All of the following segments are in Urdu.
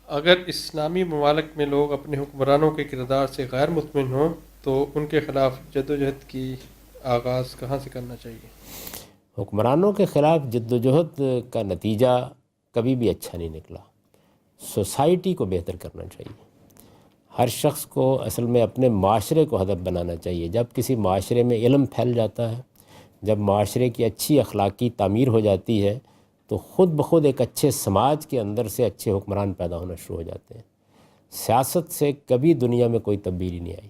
اگر اسلامی ممالک میں لوگ اپنے حکمرانوں کے کردار سے غیر مطمئن ہوں تو ان کے خلاف جدوجہد کی آغاز کہاں سے کرنا چاہیے؟ حکمرانوں کے خلاف جدوجہد کا نتیجہ کبھی بھی اچھا نہیں نکلا۔ سوسائٹی کو بہتر کرنا چاہیے۔ ہر شخص کو اصل میں اپنے معاشرے کو ہدف بنانا چاہیے۔ جب کسی معاشرے میں علم پھیل جاتا ہے، جب معاشرے کی اچھی اخلاقی تعمیر ہو جاتی ہے، تو خود بخود ایک اچھے سماج کے اندر سے اچھے حکمران پیدا ہونا شروع ہو جاتے ہیں۔ سیاست سے کبھی دنیا میں کوئی تبدیلی نہیں آئی۔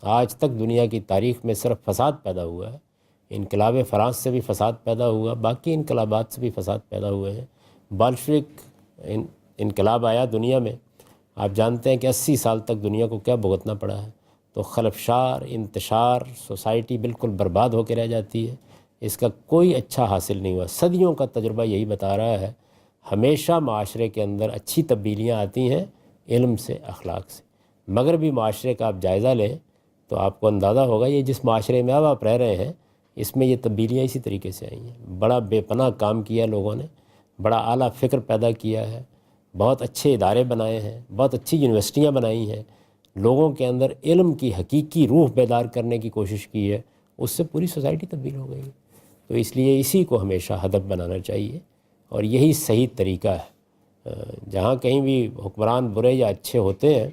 آج تک دنیا کی تاریخ میں صرف فساد پیدا ہوا ہے۔ انقلاب فرانس سے بھی فساد پیدا ہوا، باقی انقلابات سے بھی فساد پیدا ہوئے ہیں۔ بلشوک انقلاب آیا دنیا میں، آپ جانتے ہیں کہ 80 سال تک دنیا کو کیا بھگتنا پڑا ہے۔ تو خلفشار، انتشار، سوسائٹی بالکل برباد ہو کے رہ جاتی ہے۔ اس کا کوئی اچھا حاصل نہیں ہوا۔ صدیوں کا تجربہ یہی بتا رہا ہے، ہمیشہ معاشرے کے اندر اچھی تبدیلیاں آتی ہیں علم سے، اخلاق سے۔ مغربی معاشرے کا آپ جائزہ لیں تو آپ کو اندازہ ہوگا یہ جس معاشرے میں اب آپ رہ رہے ہیں، اس میں یہ تبدیلیاں اسی طریقے سے آئی ہیں۔ بڑا بے پناہ کام کیا لوگوں نے، بڑا اعلیٰ فکر پیدا کیا ہے، بہت اچھے ادارے بنائے ہیں، بہت اچھی یونیورسٹیاں بنائی ہیں، لوگوں کے اندر علم کی حقیقی روح بیدار کرنے کی کوشش کی ہے، اس سے پوری سوسائٹی تبدیل ہو گئی ہے۔ تو اس لیے اسی کو ہمیشہ ہدف بنانا چاہیے، اور یہی صحیح طریقہ ہے۔ جہاں کہیں بھی حکمران برے یا اچھے ہوتے ہیں،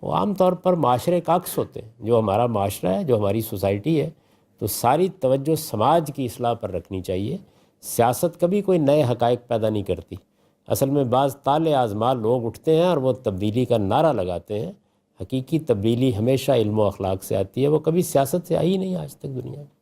وہ عام طور پر معاشرے کا عکس ہوتے ہیں۔ جو ہمارا معاشرہ ہے، جو ہماری سوسائٹی ہے، تو ساری توجہ سماج کی اصلاح پر رکھنی چاہیے۔ سیاست کبھی کوئی نئے حقائق پیدا نہیں کرتی۔ اصل میں بعض طالع آزما لوگ اٹھتے ہیں اور وہ تبدیلی کا نعرہ لگاتے ہیں۔ حقیقی تبدیلی ہمیشہ علم و اخلاق سے آتی ہے، وہ کبھی سیاست سے آئی نہیں آج تک دنیا میں۔